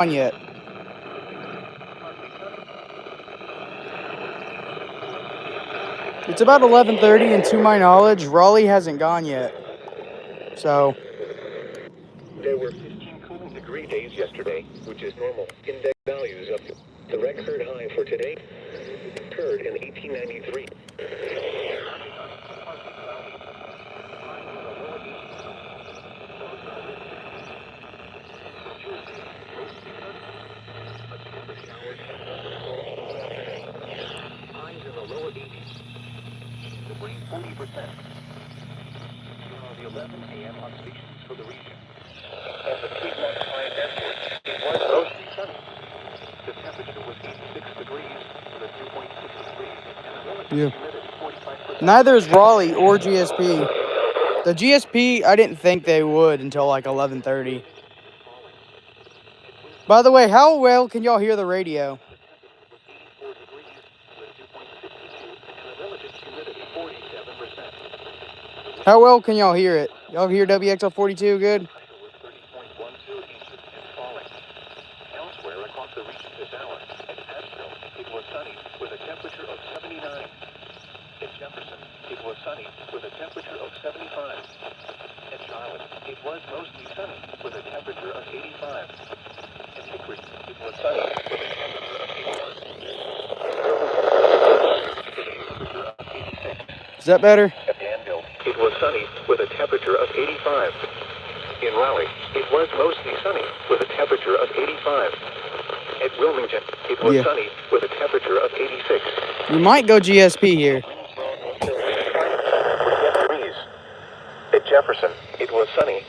on yet. It's about 11:30, and to my knowledge, Raleigh hasn't gone yet. So there were 15 cooling degree days yesterday, which is normal. Index values up to the record high for today occurred in 1893. Highs in the lower 80s. The rain 40%. The 11 a.m. on stations for the region. At the Piedmont High Airport, it was mostly sunny. The temperature was 86 degrees with a 2.6 degrees and the relative humidity 45%. neither is Raleigh or GSP. The GSP, I didn't think they would until like 11:30. By the way, how well can y'all hear the radio? How well can y'all hear it? Y'all hear WXL42 good? Elsewhere across the region this hour, at Asheville, it was sunny with a temperature of 79. At Jefferson, it was sunny with a temperature of 75. At Charlotte, it was mostly sunny with a temperature of 85. At Hickory, it was sunny with a temperature of 86. Is that better? At Danville, it was sunny with a temperature of 85. In Raleigh, it was mostly sunny with a temperature of 85. At Wilmington, it was sunny with a temperature of 86. You might go GSP here. At Jefferson, it was sunny.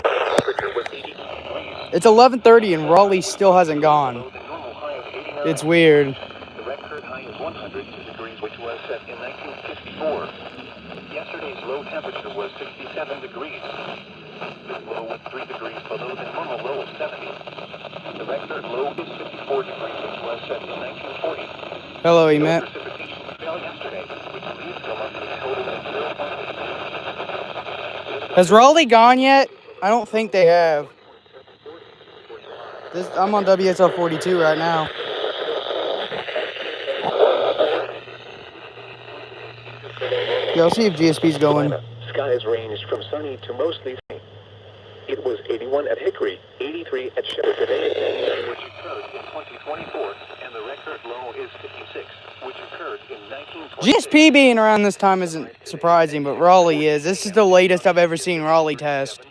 Temperature was 80 degrees. It's 11:30 and Raleigh still hasn't gone. It's weird. The record high is 102 degrees, which was set in 1954. Yesterday's low temperature was 67 degrees. This low was 3 degrees below the normal low of 70. The record low is 54 degrees, which was set in 1940. Hello, Emet. Precipitation fell yesterday, which leaves the monthly total at 0.8. Has Raleigh gone yet? I don't think they have. I'm on WSL42 right now. Yeah, I'll see if GSP's going. Skies ranged from sunny to mostly sunny. It was 81 at Hickory, 83 at Shepard today, which occurred in 2024, and the record low is 56, which occurred in 1920. GSP being around this time isn't surprising, but Raleigh is. This is the latest I've ever seen Raleigh test.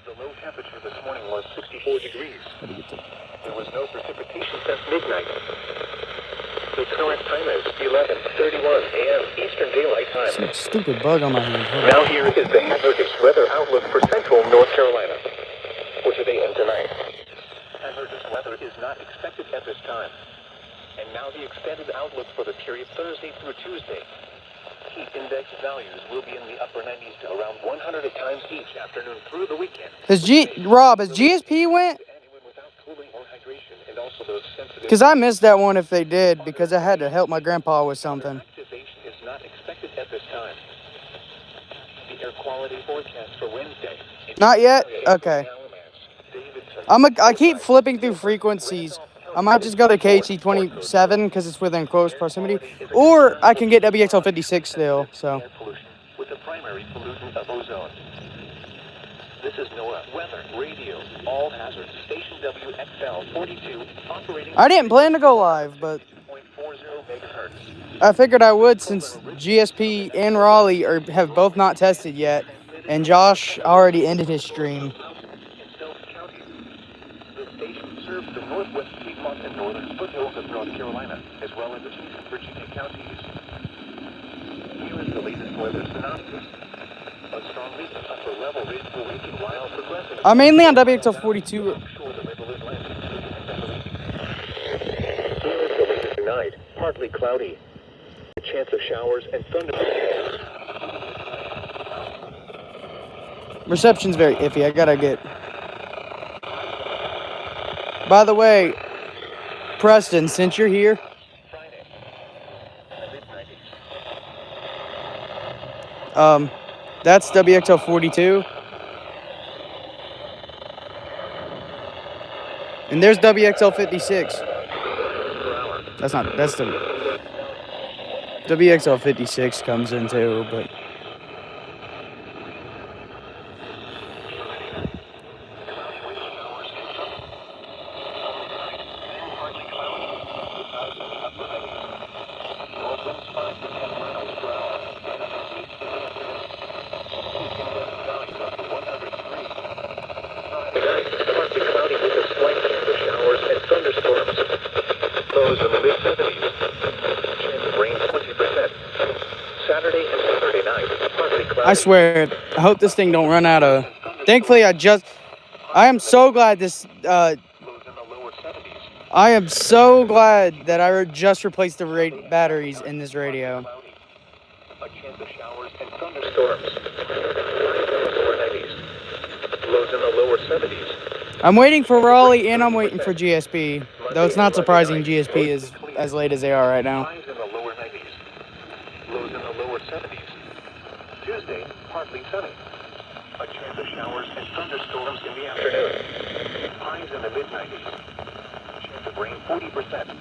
The low temperature this morning was 64 degrees. There was no precipitation since midnight. The current time is 11:31 a.m. Eastern Daylight Time. Some stupid bug on my hand. Now here is the hazardous weather outlook for central North Carolina for today and tonight. Hazardous weather is not expected at this time. And now the extended outlook for the period Thursday through Tuesday. Heat index values will be in the upper 90s to around 100 at times each afternoon through the weekend. Has GSP went? Because I missed that one if they did, because I had to help my grandpa with something. Activation is not expected at this time. The air quality forecast for Wednesday. Not yet? Okay. I keep flipping through frequencies. I might just go to KC27 because it's within close proximity, or I can get WXL56 still. So. With the primary pollutant of ozone. This is NOAA Weather Radio All Hazards Station WXL42 operating. I didn't plan to go live, but 2.40 megahertz. I figured I would since GSP and Raleigh have both not tested yet, and Josh already ended his stream. In South County, the station serves the northwest Piedmont and northern foothills of North Carolina, as well as adjacent Virginia counties. Here is the latest weather synopsis. A strongly upper level ridge will weaken while progressing. I'm mainly on WXL42. Here is the latest tonight. Partly cloudy. A chance of showers and thunder. Reception's very iffy. I gotta get. By the way, Preston, since you're here, that's WXL42. And there's WXL 56. That's the WXL 56 comes in too, but. Lows in the mid-70s. Chance of rain 20%. Saturday and Saturday night, partly cloudy. I swear, I hope this thing don't run out of. Thankfully, I am so glad this. Lows in the lower 70s. I am so glad that I just replaced the batteries in this radio. A chance of showers and thunderstorms. Highs in the lower 90s. Lows in the lower 70s. I'm waiting for Raleigh and I'm waiting for GSP. Though it's not surprising GSP is as late as they are right now. Highs in the lower 90s. Lows in the lower 70s. Tuesday, partly sunny. A chance of showers and thunderstorms in the afternoon. Highs in the mid-90s. Chance of rain 40%.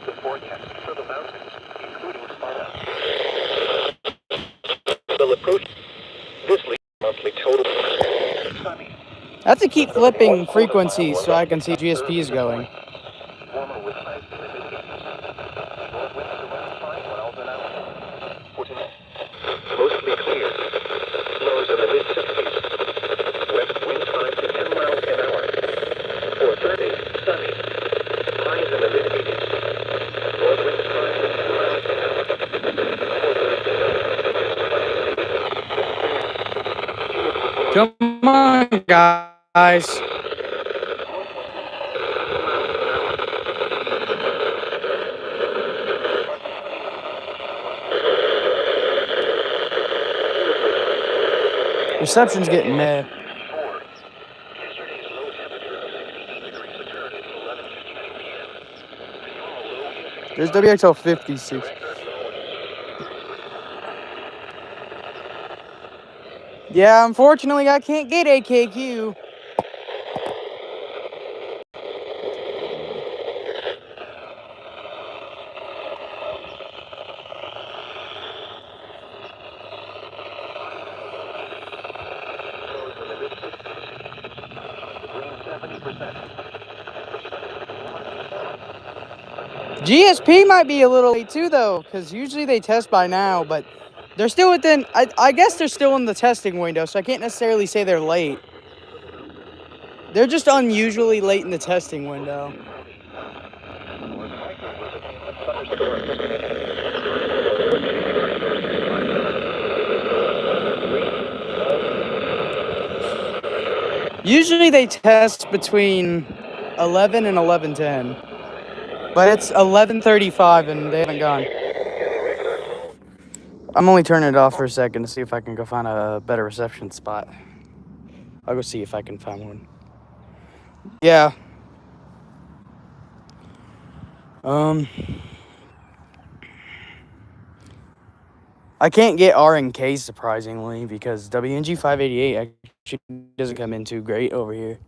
The forecast for the mountains, including Sparta. Will approach this monthly total. Sunny. I have to keep flipping frequencies so I can see GSP is going. Warmer with highs in the mid-80s. North winds around 5 miles an hour. For tonight, mostly clear. Lows in the mid-60s. West winds 5 to 10 miles an hour. For Thursday, sunny. Highs in the mid-80s. North winds 5 to 10 miles an hour. Come on, guys. Reception's getting mad. Yesterday's low temperature of 68 degrees occurred at 11:59 p.m. The normal low is 65. There's WXL 56. Yeah, unfortunately, I can't get AKQ. Lows in the mid-60s. The rain 70%. GSP might be a little late too, though, because usually they test by now, but they're still within. I guess they're still in the testing window, so I can't necessarily say they're late. They're just unusually late in the testing window. Usually they test between 11 and 11:10, but it's 11:35 and they haven't gone. I'm only turning it off for a second to see if I can go find a better reception spot. I'll go see if I can find one. Yeah. I can't get R and K surprisingly because WNG 588 actually doesn't come in too great over here.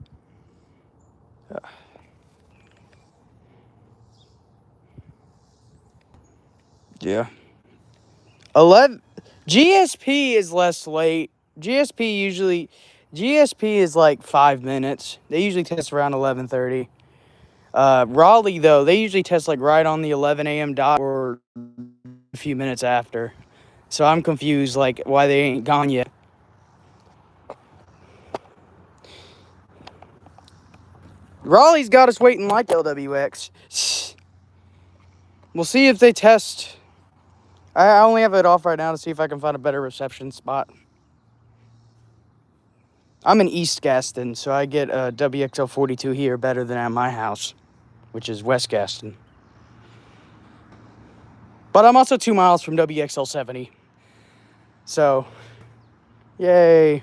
Yeah. 11 GSP is less late. GSP is like 5 minutes. They usually test around 11:30. Raleigh though, they usually test like right on the 11 a.m. dot or a few minutes after. So I'm confused like why they ain't gone yet. Raleigh's got us waiting like LWX. We'll see if they test. I only have it off right now to see if I can find a better reception spot. I'm in East Gaston, so I get a WXL 42 here better than at my house, which is West Gaston. But I'm also 2 miles from WXL 70. So, yay.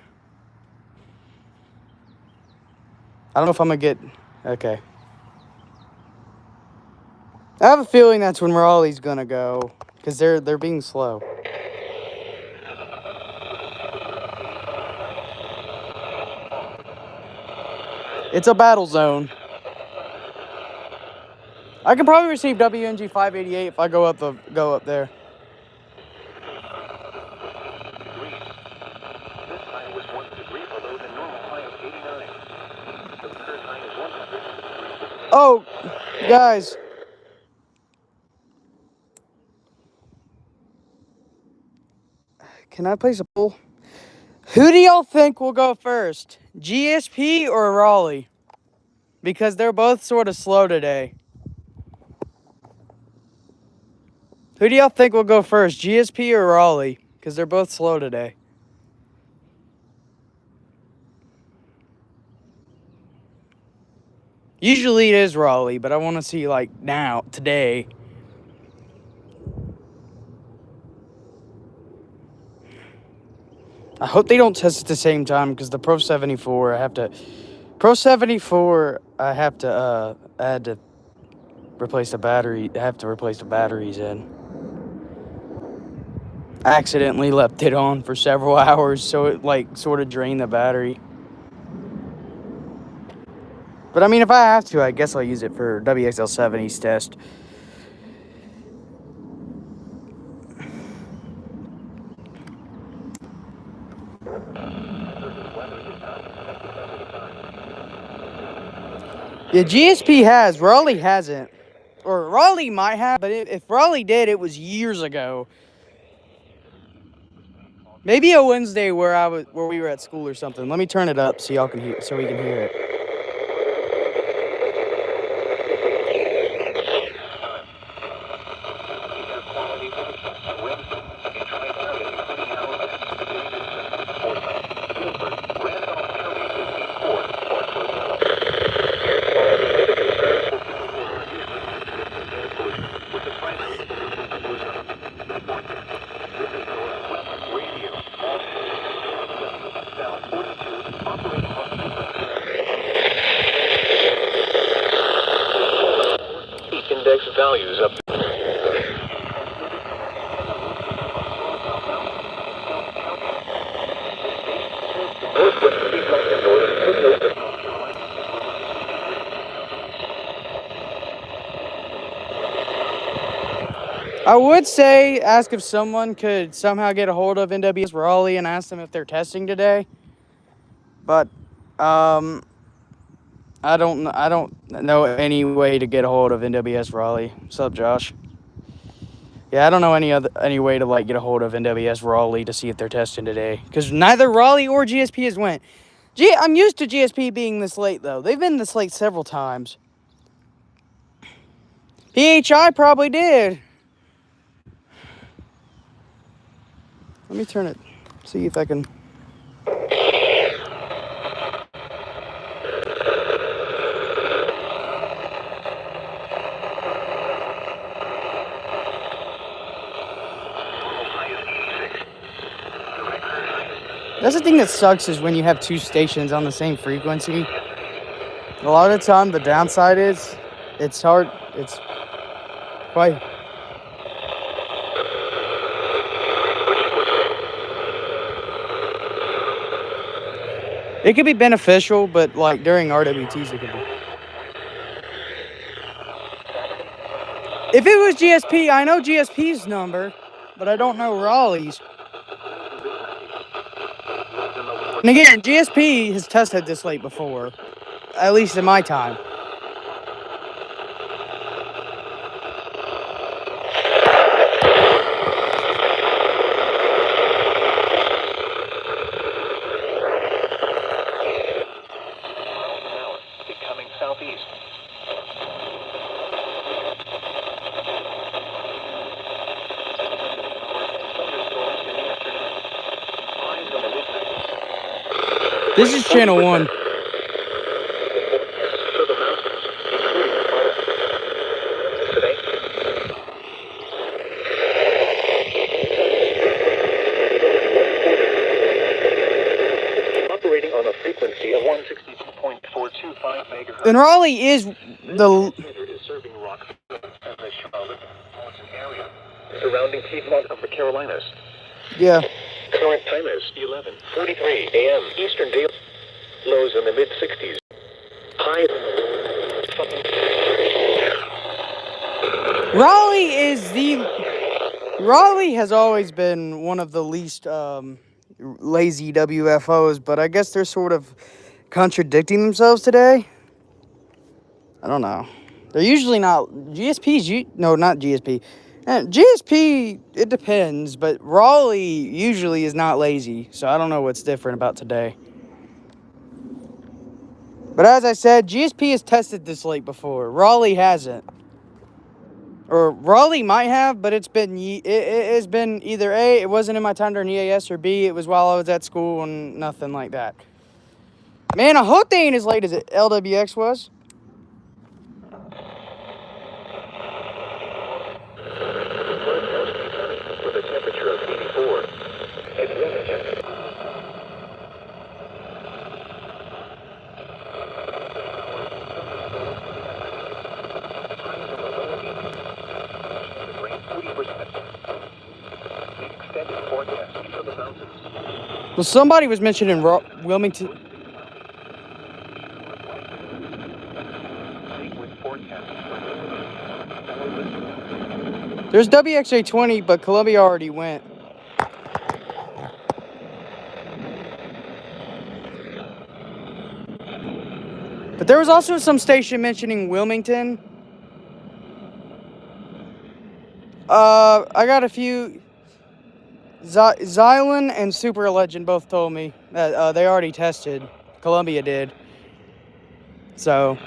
I don't know if I'm going to get... Okay. I have a feeling that's when Raleigh's going to go, because they're being slow. It's a battle zone. I can probably receive WNG 588 if I go up there. Degrees. This high was 1 degree below the normal high of 89. The current high is 100 degrees. Oh, guys. Can I place a poll? Who do y'all think will go first? GSP or Raleigh? Because they're both sort of slow today. Who do y'all think will go first? GSP or Raleigh? Because they're both slow today. Usually it is Raleigh, but I want to see like now, today. I hope they don't test at the same time because the Pro 74, I had to replace the battery. I have to replace the batteries in. I accidentally left it on for several hours, so it like sort of drained the battery. But I mean, if I have to, I guess I'll use it for WXL70's test. Yeah, GSP has. Raleigh hasn't. Or Raleigh might have, but if Raleigh did, it was years ago. Maybe a Wednesday where we were at school or something. Let me turn it up so y'all can hear, so we can hear it. Index values up. I would say ask if someone could somehow get a hold of NWS Raleigh and ask them if they're testing today. But I don't know any way to get a hold of NWS Raleigh. What's up, Josh? Yeah, I don't know any way to like get a hold of NWS Raleigh to see if they're testing today, because neither Raleigh or GSP has went. I'm used to GSP being this late though. They've been this late several times. PHI probably did. Let me turn it. See if I can. That's the thing that sucks is when you have two stations on the same frequency. A lot of the time, the downside is it's hard. It's quite. It could be beneficial, but like during RWTs, it could be. If it was GSP, I know GSP's number, but I don't know Raleigh's. And again, GSP has tested this late before, at least in my time. Becoming southeast. This is channel 1. Operating on a frequency of 162.425 megahertz. And Raleigh is the. Is serving Rockville and the Charlotte metropolitan area surrounding Piedmont of the Carolinas. Yeah. Current time is 11:43 a.m. Eastern Daylight. Lows in the mid-60s. High. Raleigh has always been one of the least lazy WFOs, but I guess they're sort of contradicting themselves today. I don't know. They're usually not no, not GSP. GSP, it depends, but Raleigh usually is not lazy, so I don't know what's different about today. But as I said, GSP has tested this lake before. Raleigh hasn't. Or Raleigh might have, but it has been either A, it wasn't in my time during EAS, or B, it was while I was at school and nothing like that. Man, I hope they ain't as late as LWX was. With a temperature of 84. It's Wilmington. Rain 40%. The extended forecast for the mountains. Well, somebody was mentioning Wilmington. There's WXA20, but Columbia already went. But there was also some station mentioning Wilmington. I got a few. Xylan and Super Legend both told me that they already tested. Columbia did. So.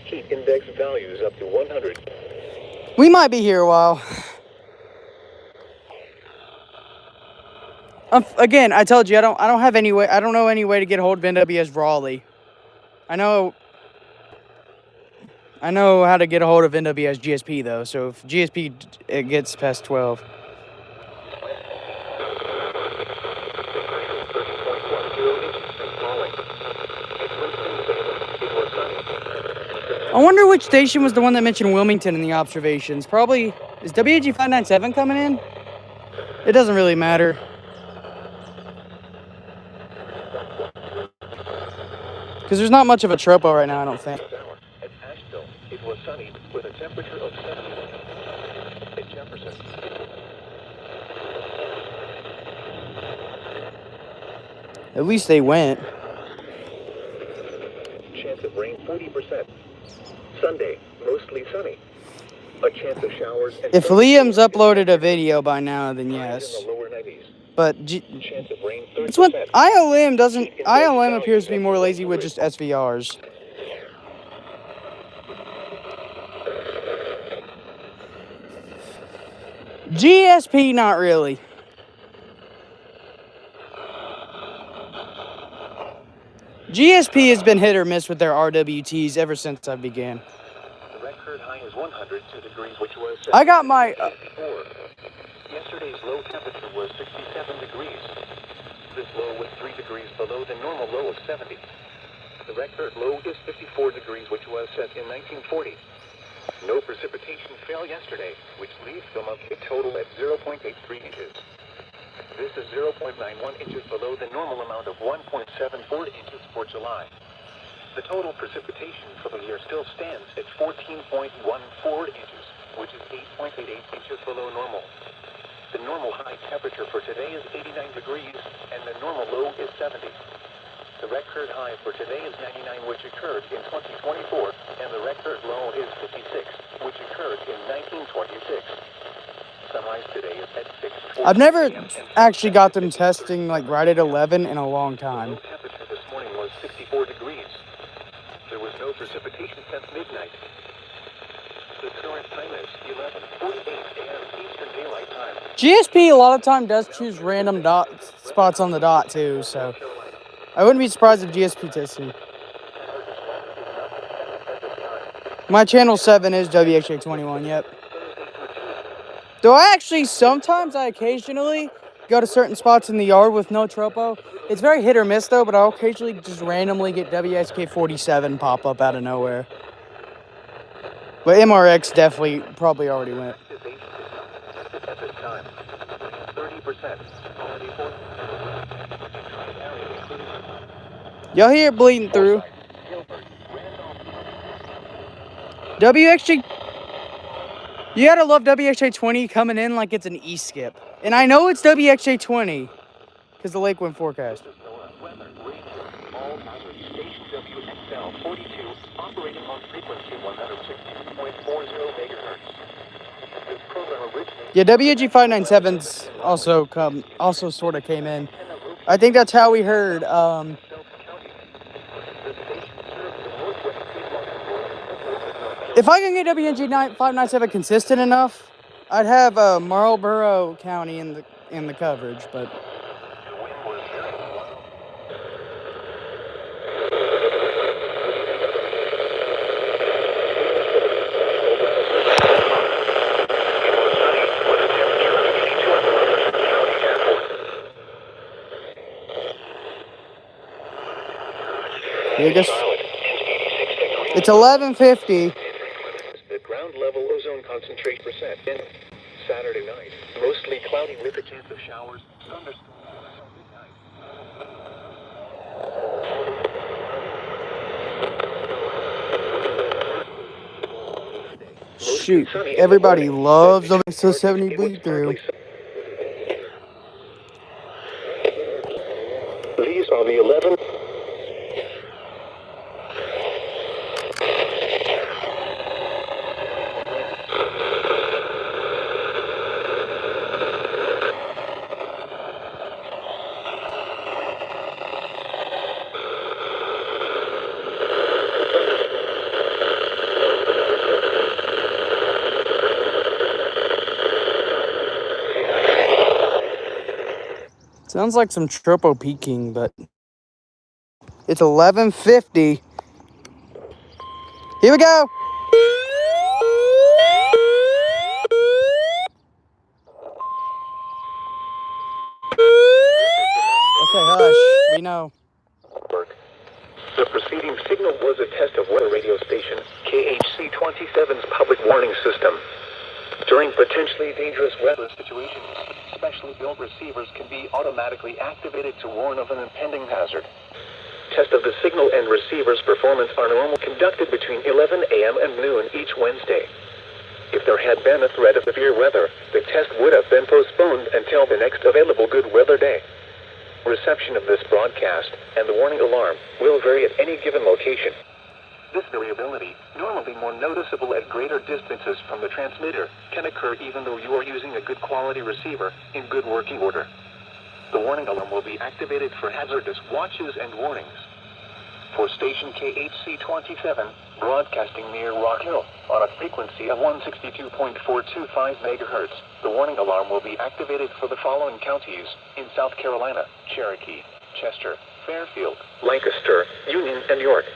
Keep index values up to 100. We might be here a while. Again, I told you I don't have any way. I don't know any way to get a hold of NWS Raleigh. I know how to get a hold of NWS GSP though. So if GSP it gets past 12. I wonder which station was the one that mentioned Wilmington in the observations. Probably is WAG 597 coming in? It doesn't really matter. Because there's not much of a tropo right now, I don't think. At Asheville, it was sunny with a temperature of 70. At Jefferson, At least they went. chance of rain 40%. Sunday, mostly sunny. A chance of showers. And If Liam's uploaded a video by now, then yes. in the lower 90s. But Chance of rain 30%. it's what ILM doesn't. ILM appears to be more lazy with just SVRs. GSP, not really. GSP has been hit or miss with their RWTs ever since I began. The record high is 102 degrees, which was I got my. Yesterday's low temperature was 67 degrees. This low was 3 degrees below the normal low of 70. The record low is 54 degrees, which was set in 1940. No precipitation fell yesterday, which leaves the monthly total at 0.83 inches. This is 0.91 inches below the normal amount of 1.74 inches for July. The total precipitation for the year still stands at 14.14 inches, which is 8.88 inches below normal. The normal high temperature for today is 89 degrees, and the normal low is 70. The record high for today is 99, which occurred in 2024, and the record low is 56, which occurred in 1926. Sunrise today is at 6:40. I've never actually got them testing like right at 11 in a long time. The temperature this morning was 64 degrees. There was no precipitation since midnight. The current time is 11:48 a.m. Eastern Daylight Time. GSP a lot of time does choose random spots on the dot too, so I wouldn't be surprised if GSP testing. My channel 7 is WHA21, yep. Though I occasionally go to certain spots in the yard with no tropo. It's very hit or miss though, but I'll occasionally just randomly get WSK47 pop up out of nowhere. But MRX definitely probably already went. At this time, 30%. Y'all hear it bleeding through. WXG. You gotta love WXA20 coming in like it's an E-skip. And I know it's WXA20 because the lake wind forecast. Yeah, WG597's also sort of came in. I think that's how we heard. If I can get WG597 consistent enough, I'd have Marlboro County in the coverage, but. Yeah, I guess it's 11:50. The ground level ozone concentration percent. Saturday night, mostly cloudy with a chance of showers, thunderstorms. Shoot, everybody loves the Vista 70 bleed through. These are the 11. Sounds like some tropo peaking, but it's 11:50. Here we go. Okay, hush. We know. The preceding signal was a test of weather radio station KHC-27's public warning system. During potentially dangerous weather situations, specially built receivers can be automatically activated to warn of an impending hazard. Test of the signal and receiver's performance are normally conducted between 11 a.m. and noon each Wednesday. If there had been a threat of severe weather, the test would have been postponed until the next available good weather day. Reception of this broadcast and the warning alarm will vary at any given location. This variability, normally more noticeable at greater distances from the transmitter, can occur even though you are using a good quality receiver in good working order. The warning alarm will be activated for hazardous watches and warnings. For station KHC-27, broadcasting near Rock Hill on a frequency of 162.425 MHz, the warning alarm will be activated for the following counties in South Carolina: Cherokee, Chester, Fairfield, Lancaster, Union, and York.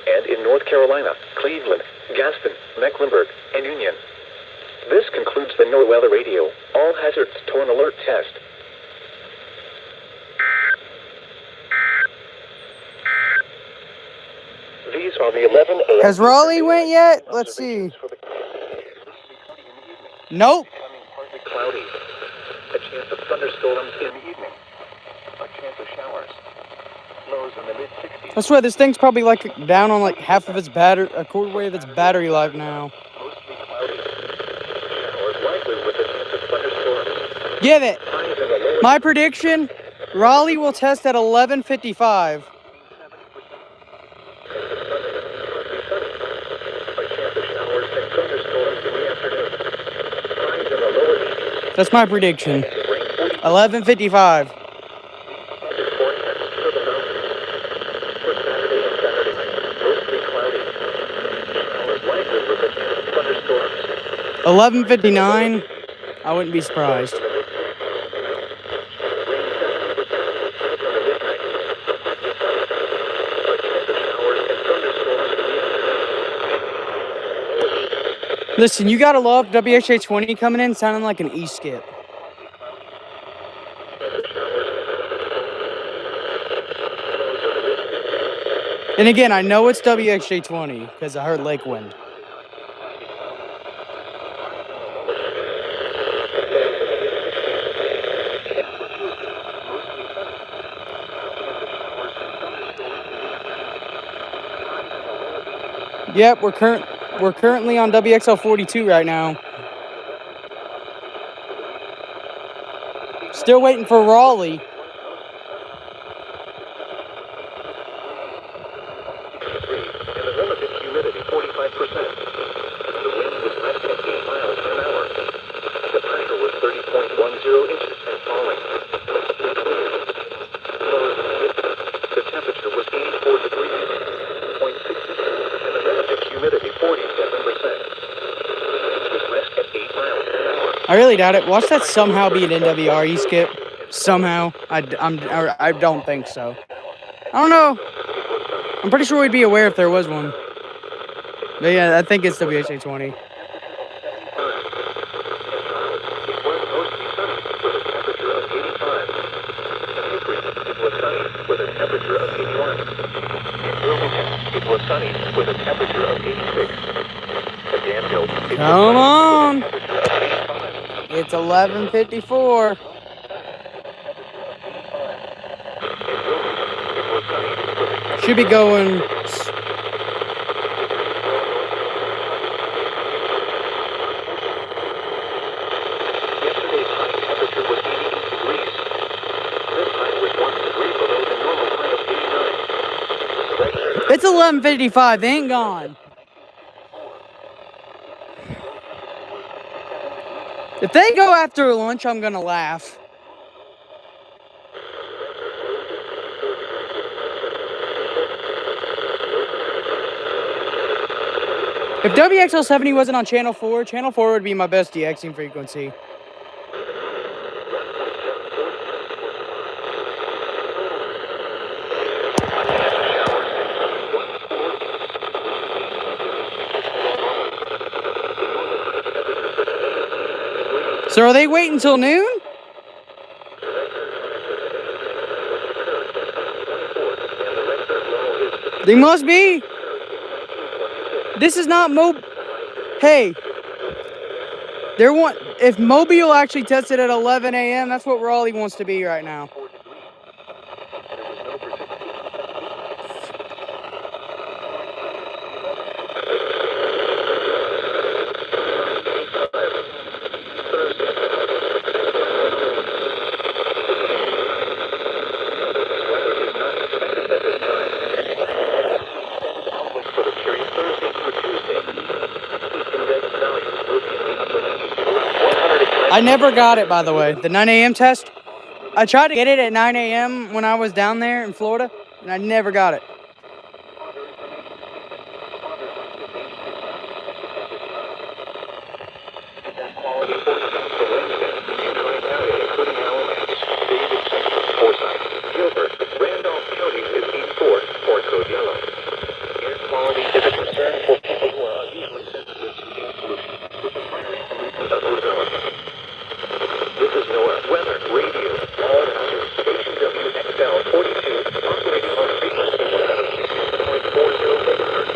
And in North Carolina, Cleveland, Gaston, Mecklenburg, and Union. This concludes the NOAA Weather Radio All Hazards Torn Alert test. These are the 11 a.m. Has Raleigh went yet? Let's see. Nope. Becoming partly cloudy. A chance of thunderstorms in the evening. A chance of showers. Lows in the mid-60s. I swear this thing's probably like down on like half of its battery, a quarter way of its battery life now. Mostly cloudy. Showers likely with a chance of thunderstorms. Give it. Highs in the lower My prediction: Raleigh will test at 11:55. That's my prediction. 11:55. thunderstorms. 11:59. I wouldn't be surprised. Listen, you gotta love WHA20 coming in sounding like an E-skip. And again, I know it's WHA20 because I heard lake wind. Yep, we're currently on WXL 42 right now. Still waiting for Raleigh. And the relative humidity 45%. The wind was less than 8 miles per hour. The pressure was 30.10 inches and falling. The temperature was 84 degrees, 0.62, and the relative humidity 47%. The wind was less than 8 miles per hour. I really doubt it. Watch that somehow be an NWRE skip. Somehow. I don't think so. I don't know. I'm pretty sure we'd be aware if there was one. But yeah, I think it's WHA 20. It was mostly sunny with a temperature of 85. In Hickory, it was sunny with a temperature of 81. In Wilmington, it was sunny with a temperature of 86. At Danville, it was Come on. sunny with a temperature of 85. It's 11:54. In Wilmington, it was sunny with a temperature Should be going. Yesterday's high temperature was 88 degrees. This high was 1 degree below the normal high of 89. It's 11:55. They ain't gone. If they go after lunch, I'm gonna laugh. If WXL 70 wasn't on channel 4 would be my best DXing frequency. So are they waiting until noon? They must be. This is not Hey. If Mobile actually tested at 11 a.m., that's what Raleigh wants to be right now. I never got it, by the way. The 9 a.m. test. I tried to get it at 9 a.m. when I was down there in Florida, and I never got it. This is NOAA Weather Radio. All passengers, station WXL-42, operating on frequency 106.40 megahertz.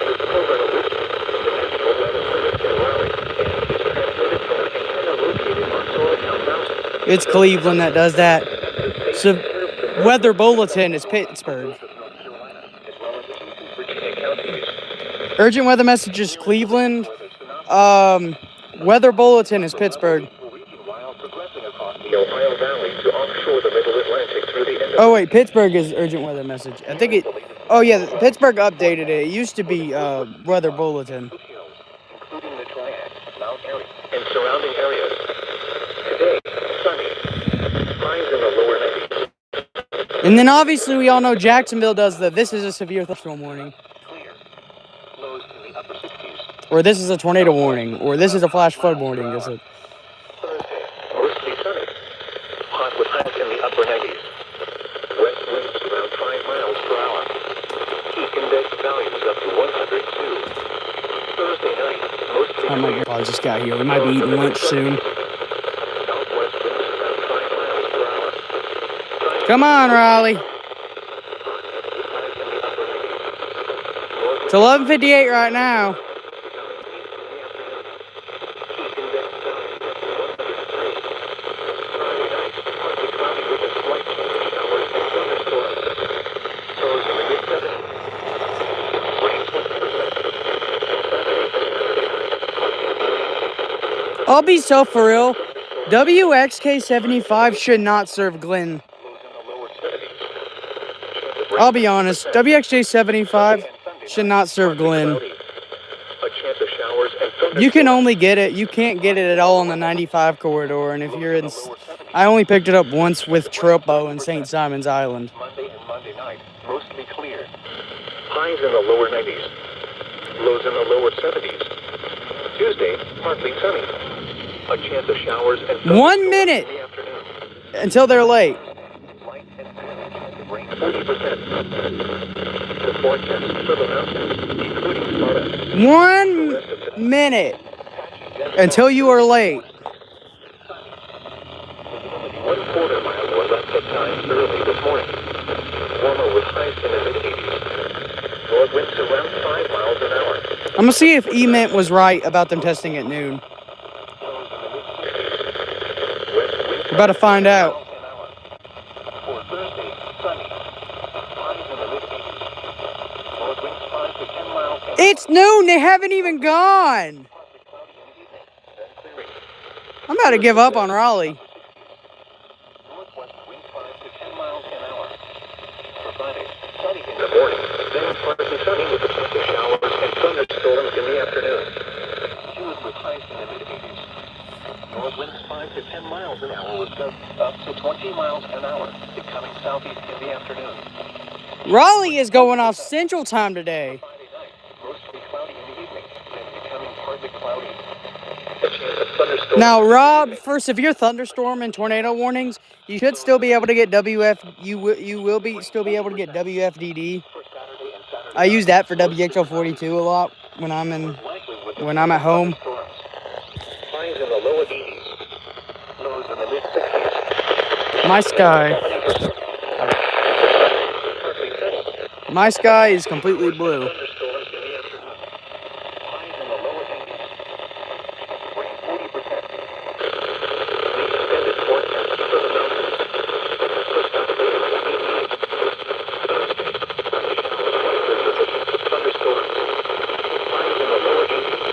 This program originates from the National Weather Service in Raleigh and is transmitted from an antenna located on Sorreltown Mountain. It's Cleveland that does that. So, weather bulletin is Pittsburgh. Urgent weather message is Cleveland. Weather bulletin is Pittsburgh. Oh wait, Pittsburgh is urgent weather message. I think it. Oh yeah, Pittsburgh updated it. It used to be weather bulletin. Including the Triad, Mount Airy, and surrounding areas. Today, sunny. Highs in the lower 90s. And then obviously we all know Jacksonville does this is a severe thunderstorm warning. Clear. Lows in the upper 60s. Or this is a tornado warning. Or this is a flash flood warning. Thursday, mostly sunny. Hot with highs in the upper 90s. West winds around 5 miles per hour. Heat index values up to 102. Thursday night, mostly Oh my clear. God, I just got here. We might be eating lunch soon. Southwest winds around 5 miles per hour. Come on, Raleigh. It's 11:58 right now. I'll be so for real. WXK75 should not serve Glenn. I'll be honest. WXJ75 should not serve Glenn. You can only get it. You can't get it at all on the 95 corridor. And if you're in, I only picked it up once with Trilpo in St. Simon's Island. Monday and Monday night, mostly clear. Highs in the lower 90s. Lows in the lower 70s. Tuesday, partly sunny. A chance of showers and 1 minute in the afternoon. until they're late. Light and rain 40%. The forecast for the mountains, including Sparta. 1 minute until you are late. 1/4 mile or less of time early this morning. Warmer with highs in the mid-80s. North winds around 5 miles an hour. I'm gonna see if E-Mint was right about them testing at noon. We're about to find out. For Thursday, sunny. Highs in the mid-80s. North winds 5 to 10 miles an hour. It's noon. They haven't even gone. I'm about to give up on Raleigh. Northwest winds 5 to 10 miles an hour. For Friday, sunny in the morning, then partly sunny with a chance of showers and thunderstorms in the afternoon. Humid with highs in the mid-80s. North winds 5 to 10 miles an hour with gusts up to 20 miles an hour, becoming southeast in the afternoon. Raleigh is going off Central Time today. Friday night, mostly cloudy in the evening, then becoming partly cloudy. A chance of thunderstorms. Now, Rob, for severe thunderstorm and tornado warnings, you should still be able to get You will still be able to get WFDD. I use that for WXL42 a lot when I'm at home. Highs in the lower 80s. Lows in the mid-60s. My sky is completely blue. Thunderstorms in the afternoon. Highs in the lower 80s. Rain 40%. The extended forecast for the mountains. First up, Thursday, thunderstorms. Highs in the lower 80s.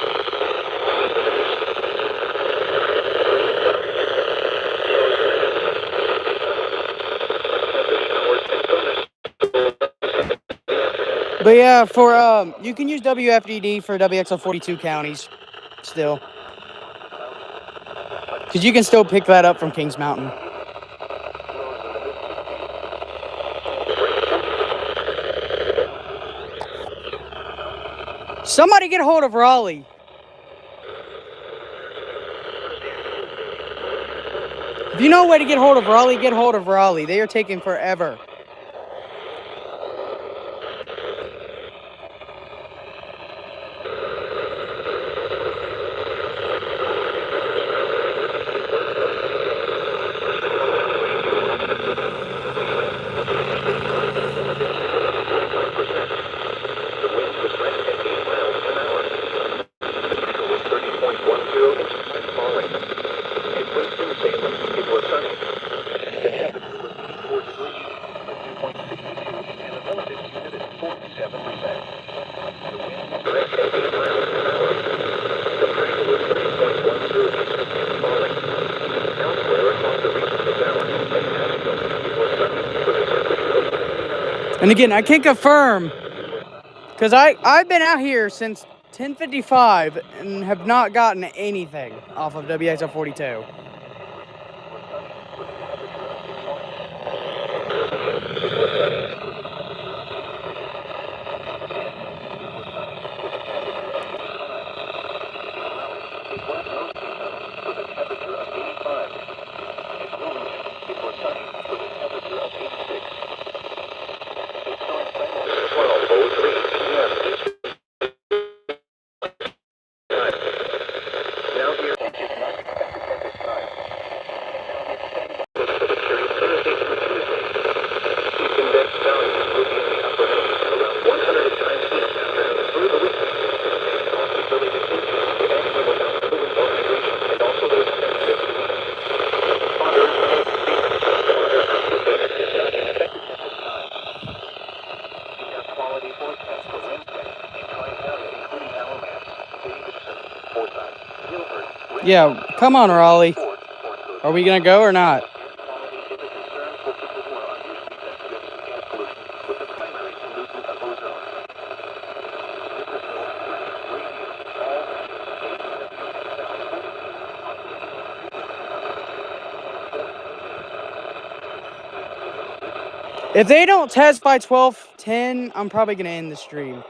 But yeah, for you can use WFDD for WXL42 counties still. Because you can still pick that up from Kings Mountain. Somebody get a hold of Raleigh. If you know a way to get a hold of Raleigh, get a hold of Raleigh. They are taking forever. And again, I can't confirm because I've been out here since 10:55 and have not gotten anything off of WXL42. Yeah, come on, Raleigh. Are we gonna go or not? If they don't test by 12:10, I'm probably gonna end the stream.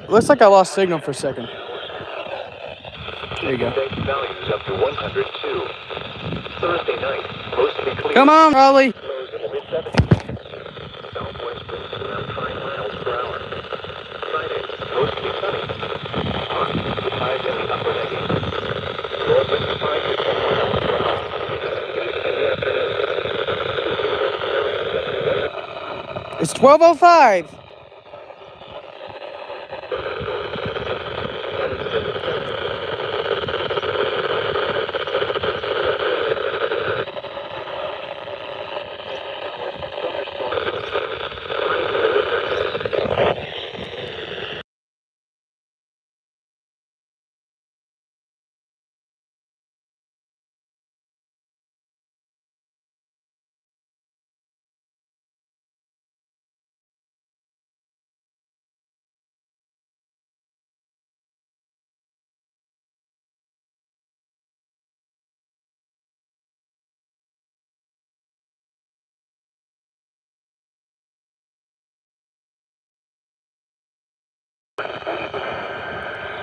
Looks like I lost signal for a second. There you go. Values up to 102. Thursday night, mostly clear. Come on, Raleigh. Lows in the mid-70s. Southwest winds around 5 miles per hour. Friday, mostly sunny. Hot, with highs in the upper 90s. North winds 5 to 10 miles per hour. In the afternoon. It's 12:05.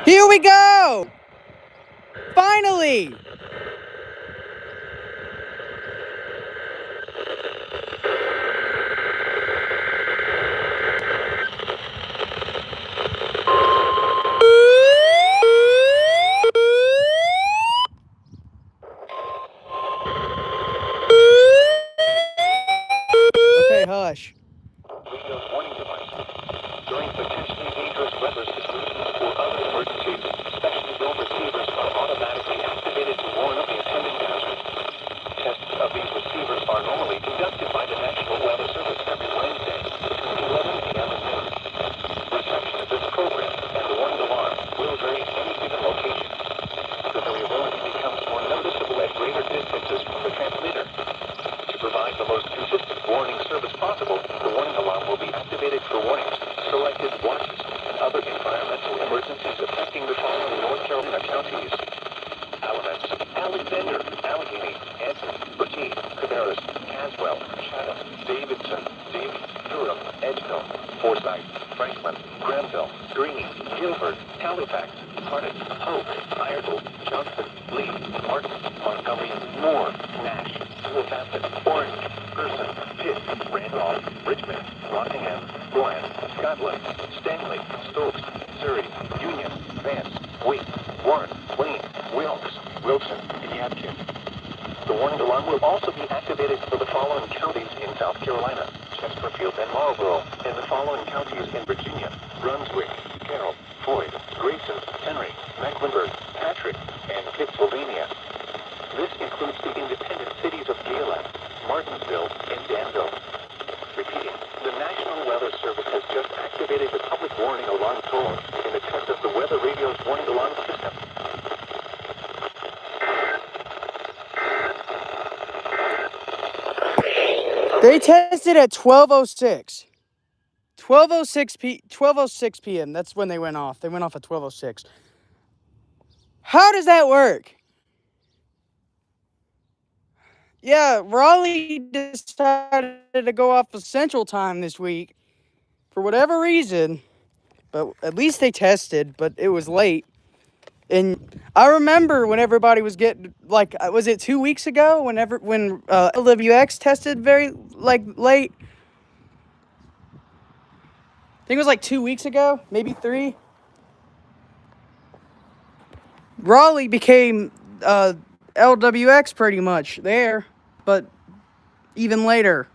Here we go! Finally! Okay, hush. Radio warning device. During potentially dangerous weather situations or other emergencies, specially built receivers are automatically activated to warn of the impending hazard. Tests of these receivers are normally conducted by the National Weather Service every Wednesday between 11 p.m. and noon. Reception of this program and the warning alarm will vary at any given location. The variability becomes more noticeable at greater distances from the transmitter. To provide the most consistent warning service possible, the warning alarm will be activated for warnings, selected watches, and other environmental emergencies affecting the following North Carolina counties: Alamance, Alexander, Allegheny, Anson, Bertie, Cabarrus, Caswell, Chatham, Davidson, Davie, Durham, Edgecombe, Forsyth, Franklin, Granville, Greene, Gilbert, Halifax, Harnett, Hope, Iredell, Johnson, Lee, Martin, Montgomery, Moore, Nash, Southampton, Orange, Gerson, Pitt, Randolph, Richmond, Rockingham, Rowan, Scotland, Stanley, Stokes, Surrey, Union, Vance, Wake, Warren, Wayne, Wilkes, Wilson, and Yadkin. The warning alarm will also be activated for the following counties in South Carolina: Chesterfield and Marlborough, and the following counties in Virginia: Brunswick, Carroll, Floyd, Grayson, Henry, Mecklenburg, Patrick, and Pittsylvania. This includes the independent cities of Gala, Martinsville, and Danville. Repeating, the National Weather Service has just activated the public warning alarm tone in the test of the Weather Radio's warning alarm system. They tested at 12:06. 12:06 p.m. That's when they went off. They went off at 12:06. How does that work? Yeah, Raleigh decided to go off of Central Time this week for whatever reason. But at least they tested, but it was late. And I remember when everybody was getting, like, was it 2 weeks ago? When LWX tested very, like, late? I think it was like 2 weeks ago, maybe 3. Raleigh became LWX pretty much there, but even later.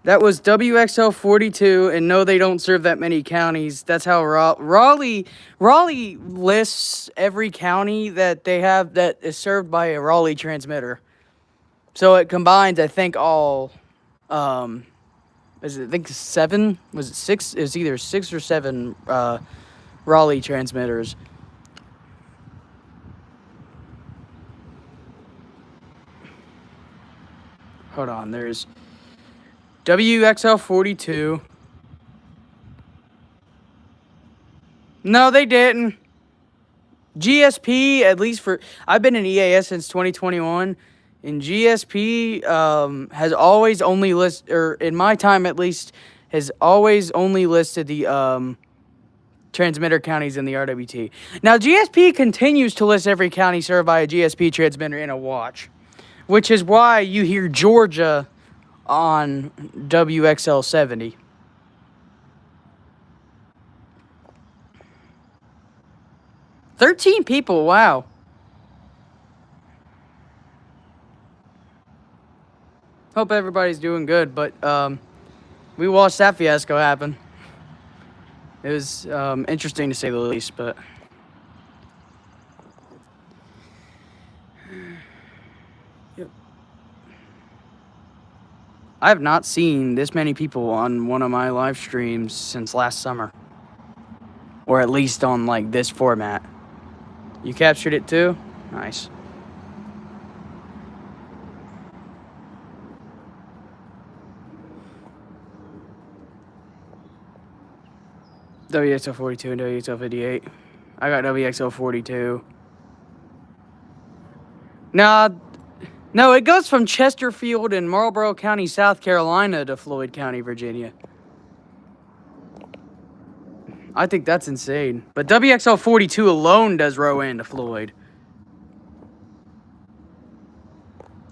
That was WXL42, and no, they don't serve that many counties. That's how Raleigh lists every county that they have that is served by a Raleigh transmitter. So it combines, I think, all, I think 7? Was it 6? It was either 6 or 7 Raleigh transmitters. Hold on, there's WXL42. No, they didn't. GSP, at least I've been in EAS since 2021, and GSP has always only listed, or in my time at least, has always only listed the transmitter counties in the RWT. Now, GSP continues to list every county served by a GSP transmitter in a watch, which is why you hear Georgia on WXL70. "13 people, wow. Hope everybody's doing good, but we watched that fiasco happen. It was interesting to say the least, but yep. I have not seen this many people on one of my live streams since last summer, or at least on like this format. You captured it too? Nice. WXL42 and WXL58. I got WXL42. No, it goes from Chesterfield in Marlborough County, South Carolina to Floyd County, Virginia. I think that's insane. But WXL42 alone does Rowan to Floyd.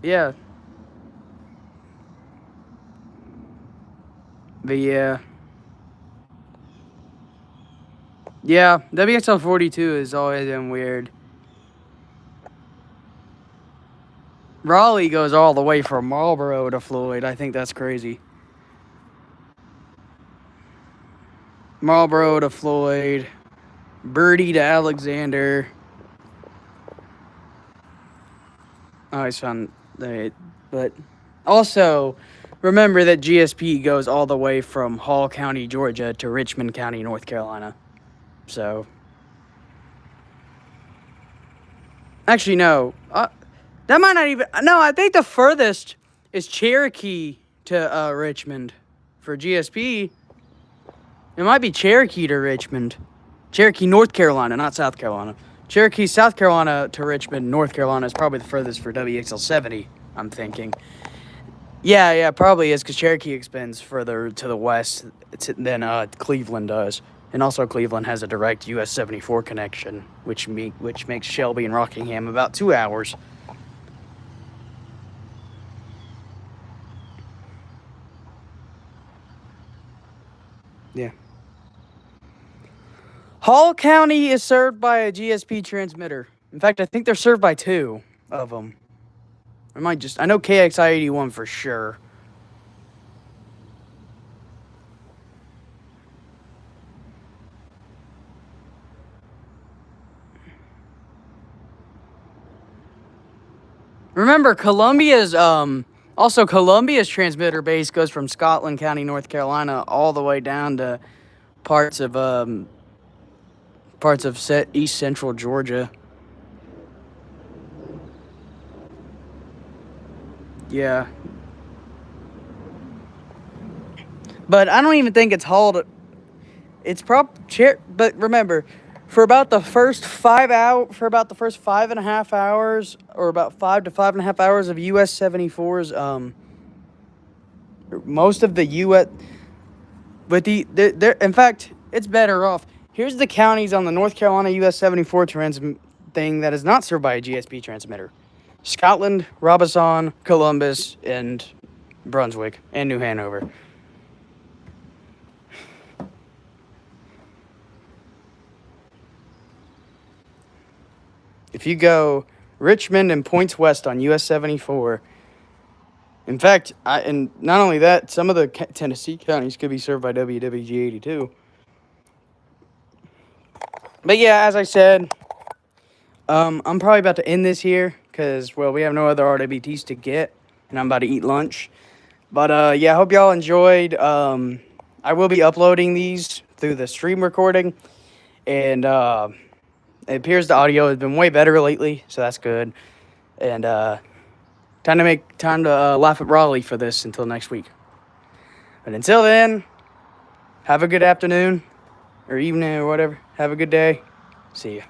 Yeah. But yeah. Yeah, WXL42 has always been weird. Raleigh goes all the way from Marlborough to Floyd. I think that's crazy. Marlborough to Floyd. Birdie to Alexander. I always found that. But also, remember that GSP goes all the way from Hall County, Georgia to Richmond County, North Carolina. So, actually, no. That might not even... No, I think the furthest is Cherokee to Richmond. For GSP, it might be Cherokee to Richmond. Cherokee, North Carolina, not South Carolina. Cherokee, South Carolina to Richmond, North Carolina is probably the furthest for WXL70, I'm thinking. Yeah, probably is, because Cherokee extends further to the west than Cleveland does. And also Cleveland has a direct US 74 connection, which makes Shelby and Rockingham about 2 hours. Yeah. Hall County is served by a GSP transmitter. In fact, I think they're served by 2 of them. I know KXI81 for sure. Remember, Columbia's transmitter base goes from Scotland County, North Carolina, all the way down to parts of East Central Georgia. Yeah. But I don't even think it's hauled. It's but remember, for about the first 5.5 hours, or about 5 to 5.5 hours of US 74s, most of the But in fact, it's better off. Here's the counties on the North Carolina US 74 thing that is not served by a GSP transmitter: Scotland, Robeson, Columbus, and Brunswick, and New Hanover. If you go Richmond and points west on US 74, in fact, and not only that, some of the Tennessee counties could be served by WWG 82. But yeah, as I said, I'm probably about to end this here because, well, we have no other RWTs to get, and I'm about to eat lunch. But yeah, I hope y'all enjoyed. I will be uploading these through the stream recording, and it appears the audio has been way better lately, so that's good. And time to laugh at Raleigh for this until next week. But until then, have a good afternoon or evening or whatever. Have a good day. See ya.